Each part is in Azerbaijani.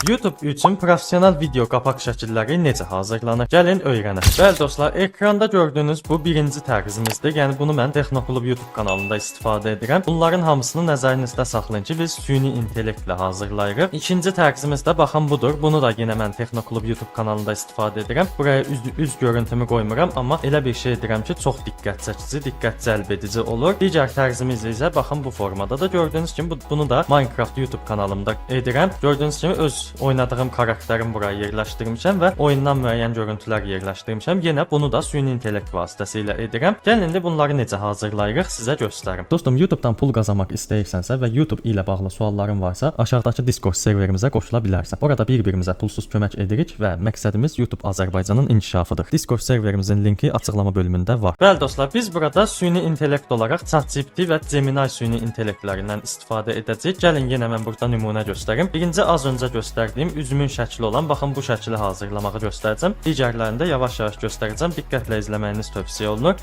YouTube üçün professional video qapaq şəkilləri necə hazırlanır? Gəlin öyrənək. Bəli dostlar, ekranda gördüyünüz bu birinci tərzimizdir. Yəni bunu mən Texnoklub YouTube kanalında istifadə edirəm. Bunların hamısını nəzərinizdə saxlayın ki, biz süni intellektlə hazırlayırıq. İkinci tərzimizdə baxın budur. Bunu da yenə mən Texnoklub YouTube kanalında istifadə edirəm. Buraya üz görüntümü qoymuram, amma elə bir şey edirəm ki, çox diqqət çəkici, diqqət cəlb edici olur. Digər tərzimiz isə baxın bu formada da gördüyünüz kimi bunu da Minecraft YouTube kanalımda edirəm. Gördüyünüz kimi öz oynadığım karakterim buraya yerləşdirmişəm və oyundan müəyyən görüntülər yerləşdirmişəm. Yenə bunu da süni intellekt vasitəsilə edirəm. Gəlin indi bunları necə hazırlayırıq sizə göstərim. Dostum, YouTube-dan pul qazanmaq istəyirsənsə və YouTube ilə bağlı sualların varsa, aşağıdakı Discord serverimizə qoşula bilərsən. Orada bir-birimizə pulsuz kömək edirik və məqsədimiz YouTube Azərbaycanın inkişafıdır. Discord serverimizin linki açıqlama bölümündə var. Bəli dostlar, biz burada süni intellekt olaraq ChatGPT və Gemini süni intellektlərindən istifadə edəcəyik. Gəlin yenə mən burada nümunə göstərim. Birinci az öncə göstərdiyim üzümün şəkli olan, baxın bu şəkli hazırlamağı göstərəcəm. Digərlərini də yavaş-yavaş göstərəcəm. Diqqətlə izləməyiniz tövsiyə olunur.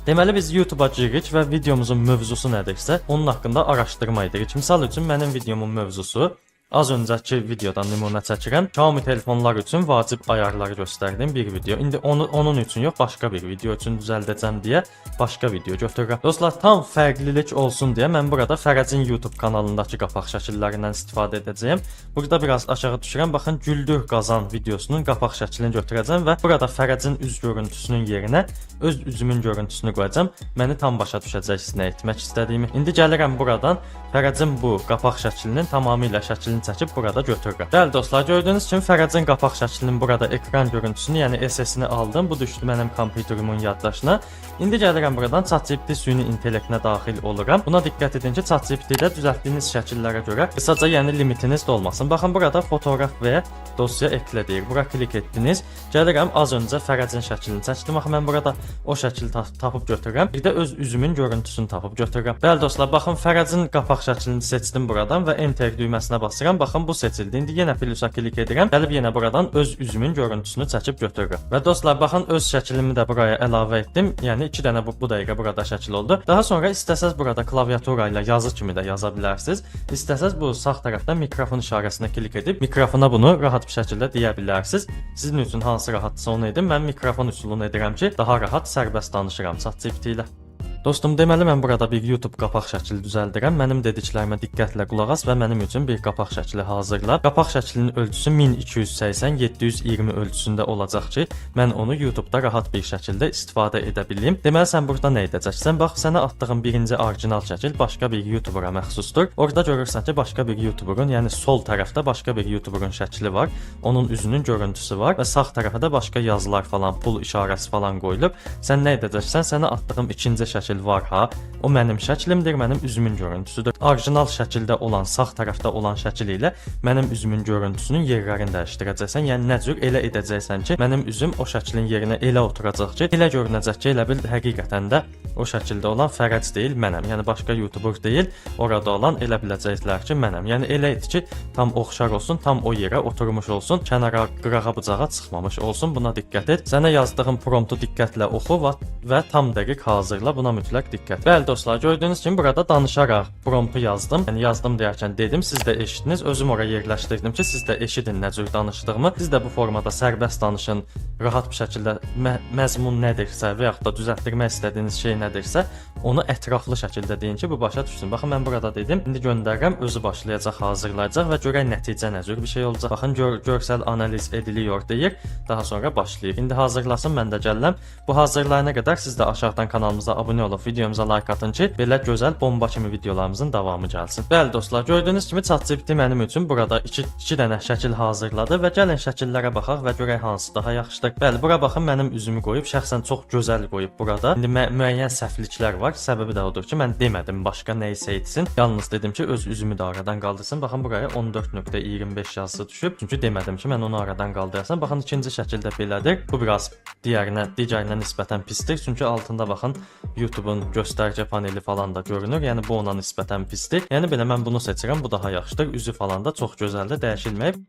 Deməli biz YouTube-a giririk və videomuzun mövzusu nədirsə, onun haqqında araşdırma edirik. Misal üçün mənim videomun mövzusu az öncəki videodan nümunə çəkirəm. Xiaomi telefonlar üçün vacib ayarları göstərdiyim bir video. İndi onun üçün yox, başqa bir video üçün düzəldəcəm deyə başqa video götürürəm. Dostlar, tam fərqlilik olsun deyə mən burada Fərəcin YouTube kanalındakı qapaq şəkillərindən istifadə edəcəyəm. Burada biraz aşağı düşürəm. Baxın, Güldür Qazan videosunun qapaq şəklini götürəcəm və burada Fərəcin üz görüntüsünün yerinə öz üzümün görüntüsünü qoyacağam. Məni tam başa düşəcəksiniz nə etmək istədiyimi. İndi gəlirəm buradan Fərəcin bu qapaq şəklinin tamamilə şəklini çəkib burada götürürəm. Bəli dostlar, gördüyünüz kimi Fərəcin qapaq şəklinin burada ekran görüntüsünü, yəni SS-ni aldım. Bu düşdü mənim kompüterimin yaddaşına. İndi gəlirəm buradan ChatGPT süni intellektinə daxil oluram. Buna diqqət edin ki, ChatGPT-də düzəltdiyiniz şəkillərə görə qısaca yəni limitiniz də olmasın. Baxın, burada fotoqraf və dosya eklə deyir. Bura klik etdiniz. Gəlirəm az öncə Fərəcin şəklini çəkdim. Baxın, mən burada o şəkli tapıb götürürəm. Bir də öz üzümün görüntüsünü tapıb götürürəm. Bəli dostlar, baxın Fərəcin qapaq şəklini seçdim buradan və enter düyməsinə basıram. Baxın, bu seçildi. İndi yenə plusa klik edirəm. Gəlib yenə buradan öz üzümün görüntüsünü çəkib götürürəm. Və dostlar, baxın öz şəklimi də buraya əlavə etdim. Yəni 2 dənə bu dəqiqə burada şəkil oldu. Daha sonra istəsəz burada klaviatura ilə yazı kimi də yaza bilərsiniz. İstəsəz bu sağ tərəfdən mikrofon işarəsinə klik edib mikrofona bunu rahat bir şəkildə deyə bilərsiniz. Sizin üçün hansı rahatsa onu edin. Mən mikrofon üsulunu edirəm ki, daha rahat sərbəst danışıram ChatGPT ilə. Dostum, deməli mən burada bir YouTube qapaq şəkli düzəldirəm. Mənim dediklərimə diqqətlə qulaq as və mənim üçün bir qapaq şəkli hazırla. Qapaq şəklinin ölçüsü 1280-720 ölçüsündə olacaq ki, mən onu YouTube-da rahat bir şəkildə istifadə edə bilim. Deməli sən burada nə edəcəksən? Bax, sənə atdığım birinci orijinal şəkil başqa bir YouTubera məxsusdur. Orada görürsən ki, başqa bir YouTuberun, yəni sol tərəfdə başqa bir YouTuberun şəkli var. Onun üzünün görüntüsü var və sağ tərəfə də başqa yazılar falan, pul işarəsi falan qoyulub. Sən nə edəcəksən? Sənə atdığım ikinci şəkil var ha. O mənim şəklimdir, mənim üzümün görüntüsüdür. Orijinal şəkildə olan, sağ tərəfdə olan şəkil ilə mənim üzümün görüntüsünün yerlərini dəyişdirəcəksən. Yəni nə cür elə edəcəksən ki, mənim üzüm o şəklin yerinə elə oturacaq ki, elə görünəcək ki, elə bil həqiqətən də o şəkildə olan Fərəc deyil, mənəm. Yəni başqa YouTuber deyil, orada olan elə biləcəklər ki, mənəm. Yəni elə et ki, tam oxşar olsun, tam o yerə oturmuş olsun, kənara, qırağa, bucağa çıxmamış olsun. Buna diqqət et. Sənə yazdığım promptu diqqətlə oxu və tam dəqiq hazırla. Buna mütləq diqqət. Bəli dostlar, gördüyünüz kimi burada danışaraq promptu yazdım. Yəni yazdım deyərkən dedim, siz də eşitdiniz. Özüm oraya yerləşdirdim ki, siz də eşidin nə cür danışdığımı. Siz də bu formada sərbəst danışın, rahat bir şəkildə məzmun nədirsə və yaxud da düzəltdirmək istədiyiniz şey nədirsə, onu ətraflı şəkildə deyin ki, bu başa düşsün. Baxın, mən burada dedim. İndi göndərirəm, özü başlayacaq, hazırlayacaq və görək nəticə nə cür bir şey olacaq. Baxın, görsəl analiz ediliyor deyir. Daha sonra başlayır. İndi hazırlasın, mən də gəlirəm. Bu hazırlayana qədər siz də aşağıdan kanalımıza abunə olun, videomuza like atın ki, belə gözəl bomba kimi videolarımızın davamı gəlsin. Bəli dostlar, gördüyünüz kimi ChatGPT mənim üçün burada 2 dənə şəkil hazırladı və gəlin şəkillərə baxaq və görək hansı daha yaxşıdır. Bəli, bura baxın, mənim üzümü qoyub, şəxsən çox gözəl qoyub burada. İndi müəyyən səhvliklər var. Səbəbi də odur ki, mən demədim başqa nə isə etsin. Yalnız dedim ki, öz üzümü də aradan qaldırsın. Baxın, buraya 14.25 yazısı düşüb. Çünki demədim ki, mən onu aradan qaldırsam. Baxın, ikinci şəkildə belədir. Bu biraz digərinə nisbətən pisdir. Çünki altında baxın, YouTube-un göstəricə paneli falan da görünür. Yəni bu ona nisbətən pisdir. Yəni belə mən bunu seçirəm. Bu daha yaxşıdır. Üzü falan da çox gözəldir, dəyişilməyib.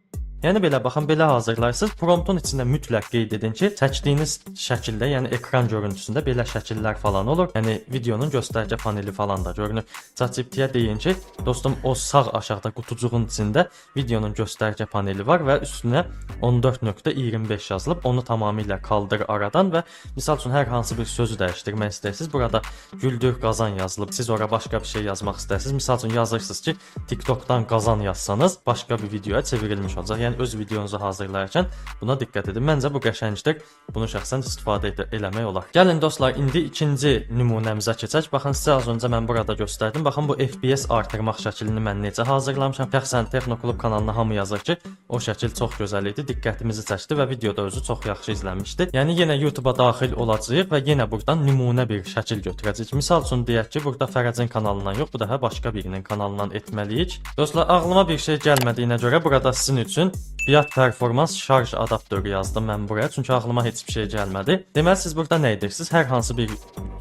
Yəni belə baxın, belə hazırlarsınız. Promptun içində mütləq qeyd edin ki, çəkdiyiniz şəkildə, yəni ekran görüntüsündə belə şəkillər falan olur. Yəni videonun göstəricə paneli falan da görünür. ChatGPT-yə deyin ki, dostum, o sağ aşağıda qutucuğun içində videonun göstəricə paneli var və üstünə 14.25 yazılıb. Onu tamamilə kaldır aradan və misal üçün hər hansı bir sözü dəyişdirmək istəyirsiniz. Burada güldür qazan yazılıb. Siz ora başqa bir şey yazmaq istəyirsiniz. Misal üçün yazırsınız ki, TikTokdan qazan yazsanız başqa bir videoya çevrilmiş olacaq. Yəni öz videonuzu hazırlayarkən buna diqqət edin. Məncə bu qəşəngdir. Bunu şəxsən istifadə eləmək olar. Gəlin dostlar, indi ikinci nümunəmizə keçək. Baxın, sizə az öncə mən burada göstərdim. Baxın, bu FPS artırmaq şəklini mən necə hazırlamışam. Şəxsən Texnoklub kanalına hamı yazır ki, o şəkil çox gözəl idi, diqqətimizi çəkdi və videoda özü çox yaxşı izlənmişdi. Yəni yenə YouTube-a daxil olacağıq və yenə buradan nümunə bir şəkil götürəcəyik. Misal üçün deyək ki, burada Fərəcin kanalından yox, bu dəfə başqa birinin kanalından etməliyik. Dostlar, ağlıma bir şey gəlmədiyinə görə burada sizin üçün Biat Performans şarj adaptörü yazdım mən buraya, çünki ağlıma heç bir şey gəlmədi. Deməli, siz burada nə edirsiniz? Hər hansı bir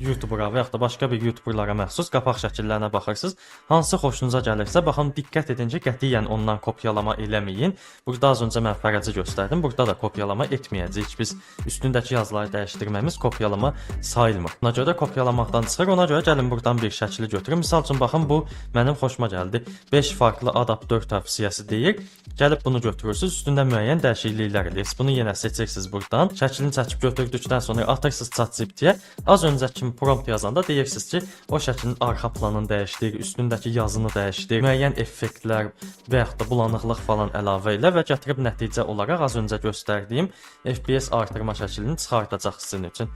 YouTubera və yaxud da başqa bir YouTuberlara məxsus qapaq şəkillərinə baxırsınız. Hansı xoşunuza gəlirsə, baxın, diqqət edin ki, qətiyyən ondan kopyalama eləməyin. Burada az öncə mən Fərəci göstərdim. Burada da kopyalama etməyəcəyik. Biz üstündəki yazıları dəyişdirməyimiz kopyalama sayılmır. Ona görə kopyalamaqdan çıxır. Ona görə gəlin buradan bir şəkili götürün. Misal üçün, baxın, bu mənim xoşuma gəldi. 5 farklı adaptör tövsiyəsi deyir. Gəlib bunu götürürsünüz. Üstündə müəyyən dəyişikliklər edirsiniz. Bunu yenə seçirsiniz buradan. Şəklini çəkib götürdükdən sonra atırsınız ChatGPT-yə. Az öncəki prompt yazanda deyirsiniz ki, o şəklin arxa planını dəyişdir, üstündəki yazını dəyişdir, müəyyən effektlər və yaxud da bulanıqlıq falan əlavə elə və gətirib nəticə olaraq az öncə göstərdiyim FPS artırma şəklini çıxardacaq sizin üçün.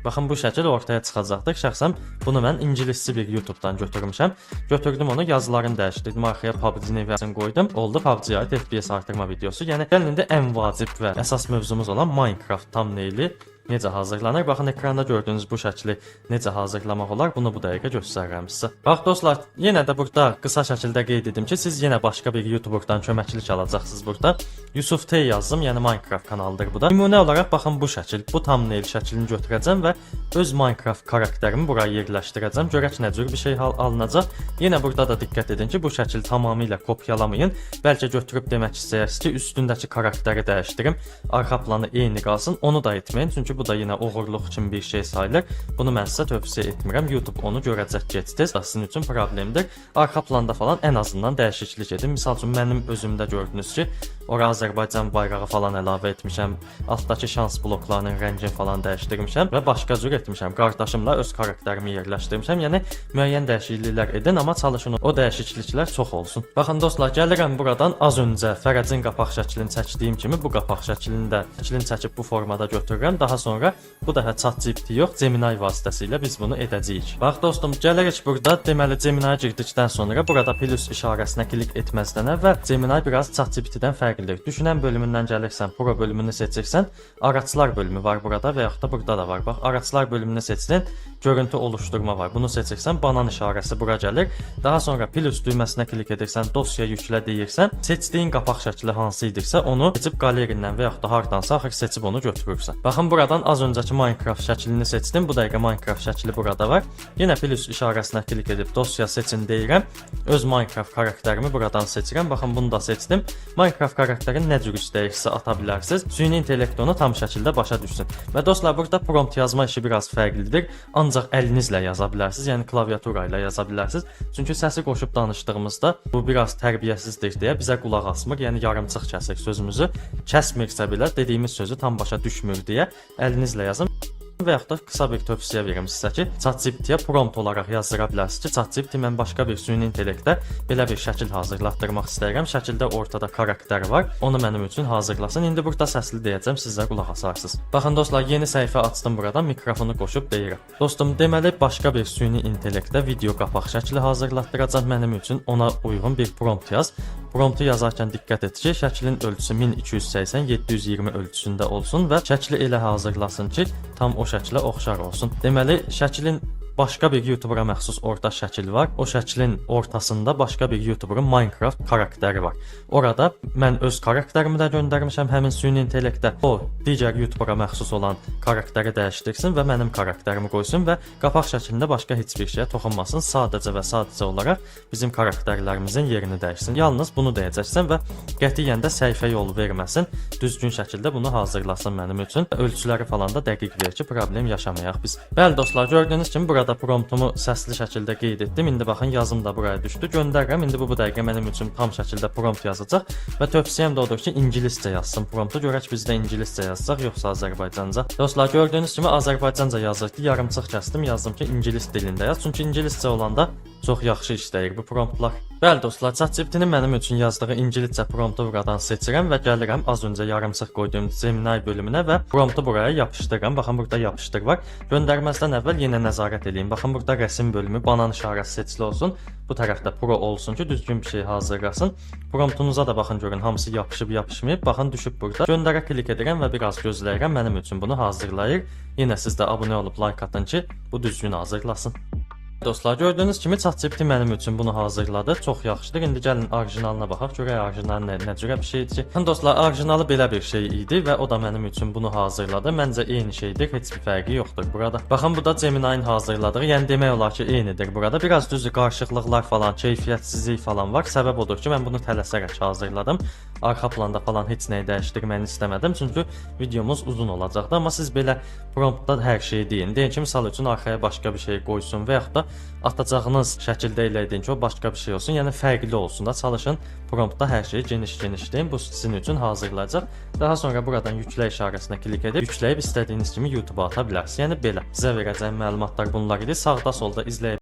Baxın, bu şəkil ortaya çıxacaqdır. Şəxsən bunu mən ingiliscə bir YouTube-dan götürmüşəm. Götürdüm onu, yazılarını dəyişdirdim, arxaya PUBG-ni versin qoydum. Oldu PUBG-yə aid FPS artırma videosu. Yəni gəlin indi ən vacib və əsas mövzumuz olan Minecraft thumbnaili necə hazırlanır? Baxın, ekranda gördüyünüz bu şəkli necə hazırlamaq olar? Bunu bu dəqiqə göstərirəm sizə. Bax dostlar, yenə də burada qısa şəkildə qeyd edim ki, siz yenə başqa bir YouTuberdan köməklik alacaqsınız burada. Yusuf T yazdım, yəni Minecraft kanalıdır bu da. Nümunə olaraq baxın, bu şəkil, bu thumbnail şəklini götürəcəm və öz Minecraft karakterimi buraya yerləşdirəcəm. Görək nə cür bir şey alınacaq. Yenə burada da diqqət edin ki, bu şəkil tamamilə kopyalamayın. Bəlkə götürüb demək istəyirsiniz ki, üstündəki karakteri dəyişdirim, arxa planı eyni qalsın. Onu da etməyin, çünki bu da yenə oğurluq kimi bir şey sayılır. Bunu mən sizə tövsiyə etmirəm. YouTube onu görəcək gec-tez. Sizin üçün problemdir. Arxa planda falan ən azından dəyişiklik edin. Misal üçün mənim özümdə gördünüz ki, ora Azərbaycan bayrağı falan əlavə etmişəm. Altdakı şans bloklarının rəngini falan dəyişdirmişəm və başqa cür etmişəm. Qardaşımla öz karakterimi yerləşdirmişəm. Yəni müəyyən dəyişikliklər edin, amma çalışın o dəyişikliklər çox olsun. Baxın dostlar, gəlirəm buradan az öncə Fərəcin qapaq şəklini çəkdiyim kimi bu qapaq şəklini də çəkib bu formada götürürəm. Daha sonra bu dəfə ChatGPT yox, Gemini vasitəsilə biz bunu edəcəyik. Bax dostum, gəlirik burada. Deməli, Gemini-yə girdikdən sonra burada plus işarəsinə klik etməzdən əvvəl Gemini biraz ChatGPT-dən fərqlidir. Düşünən bölümündən gəlirsən, Pro bölümünü seçirsən, araçlar bölümü var burada və yaxud da burada da var. Bax, araçlar bölümünü seçdin, görüntü oluşturma var. Bunu seçirsən, banan işarəsi bura gəlir. Daha sonra plus düyməsinə klik edirsən, dosya yüklə deyirsən, seçdiyin qapaq şəkli hansı idisə, onu seçib qalerindən və yaxud da hardansa axır seçib onu götürürsən. Baxın, buradan az öncəki Minecraft şəklini seçdim. Bu dəqiqə Minecraft şəkli burada var. Yenə plus işarəsinə klik edib dosya seçin deyirəm. Öz Minecraft karakterimi buradan seçirəm. Baxın, bunu da seçdim. Minecraft karakterin nə cür istəyirsə ata bilərsiniz. Süni intellekt onu tam şəkildə başa düşsün. Və dostlar, burada prompt yazma işi biraz fərqlidir. Ancaq əlinizlə yaza bilərsiniz. Yəni klaviatura ilə yaza bilərsiniz. Çünki səsi qoşub danışdığımızda bu biraz tərbiyəsizdir deyə bizə qulaq asmır. Yəni yarımçıq kəsir sözümüzü. Kəsmirsə belə dediyimiz sözü tam başa düşmür deyə əlinizlə yazın. Və yaxud da qısa bir tövsiyə verim sizə ki, ChatGPT-yə prompt olaraq yazdıra bilərsiniz ki, ChatGPT mən başqa bir süni intellektdə belə bir şəkil hazırlatdırmaq istəyirəm. Şəkildə ortada karakter var. Onu mənim üçün hazırlasın. İndi burada səsli deyəcəm, siz də qulaq asarsınız. Baxın dostlar, yeni səhifə açdım buradan, mikrofonu qoşub deyirəm. Dostum, deməli başqa bir süni intellektdə video qapaq şəkli hazırlatdıracaq mənim üçün. Ona uyğun bir prompt yaz. Promptu yazarkən diqqət et ki, şəklin ölçüsü 1280-720 ölçüsündə olsun və şəkli elə hazırlasın ki, tam o şəklə oxşar olsun. Deməli, şəklin başqa bir YouTubera məxsus orta şəkil var. O şəklin ortasında başqa bir YouTuberin Minecraft karakteri var. Orada mən öz karakterimi də göndərmişəm həmin süni intellektə. O digər YouTubera məxsus olan karakteri dəyişdirsin və mənim karakterimi qoysun və qapaq şəklində başqa heç bir şeyə toxunmasın. Sadəcə və sadəcə olaraq bizim karakterlərimizin yerini dəyişsin. Yalnız bunu deyəcəksən və qətiyyən də səhifə yolu verməsin. Düzgün şəkildə bunu hazırlasın mənim üçün. Ölçüləri falan da dəqiq ver ki, problem yaşamayaq biz. Bəli dostlar, gördüyünüz kimi burada promptumu səsli şəkildə qeyd etdim. İndi baxın yazım da buraya düşdü. Göndərirəm. İndi bu dəqiqə mənim üçün tam şəkildə prompt yazacaq və tövsiyəm də odur ki, ingiliscə yazsın promptu. Görək biz də ingiliscə yazacaq yoxsa Azərbaycanca. Dostlar, gördüyünüz kimi Azərbaycanca yazır ki, yarımçıq kəsdim, yazdım ki, ingilis dilində yaz. Çünki ingiliscə olanda çox yaxşı işləyir bu promptlar. Bəli dostlar, ChatGPT-nin mənim üçün yazdığı ingiliscə promptu buradan seçirəm və gəlirəm az öncə yarımçıq qoyduğum Gemini bölümünə və promptu buraya yapışdırıram. Baxın burada yapışdır var. Göndərməzdən əvvəl yenə nəzarət edin. Baxın burada rəsm bölümü banan işarəsi seçili olsun. Bu tərəfdə Pro olsun ki, düzgün bir şey hazırlasın. Promptunuza da baxın görün, hamısı yapışıb yapışmayıb. Baxın düşüb burada. Göndərə klik edirəm və biraz gözləyirəm. Mənim üçün bunu hazırlayır. Yenə siz də abunə olub like atın ki, bu düzgün hazırlasın. Dostlar, gördüyünüz kimi ChatGPT mənim üçün bunu hazırladı. Çox yaxşıdır. İndi gəlin orijinalına baxaq. Görək orijinal nə cürə bir şeydir ki. Dostlar, orijinalı belə bir şey idi və o da mənim üçün bunu hazırladı. Məncə eyni şeydir, heç bir fərqi yoxdur burada. Baxın, bu da Gemini-nin hazırladığı. Yəni demək olar ki, eynidir burada. Biraz düzdür, qarışıqlıqlar falan, keyfiyyətsizlik falan var. Səbəb odur ki, mən bunu tələsərək hazırladım. Arxa planda falan heç nəyi dəyişdirməni istəmədim, çünki videomuz uzun olacaqdı. Amma siz belə promptda hər şeyi deyin. Deyin ki, misal üçün arxaya başqa bir şey qoysun və yaxud da atacağınız şəkildə elə edin ki, o başqa bir şey olsun. Yəni fərqli olsun da, çalışın promptda hər şeyi geniş-geniş deyin. Bu sizin üçün hazırlayacaq. Daha sonra buradan yüklə işarəsinə klik edib yükləyib istədiyiniz kimi YouTube-a ata bilərsiniz. Yəni belə. Sizə verəcəyim məlumatlar bunlar idi. Sağda solda izləyib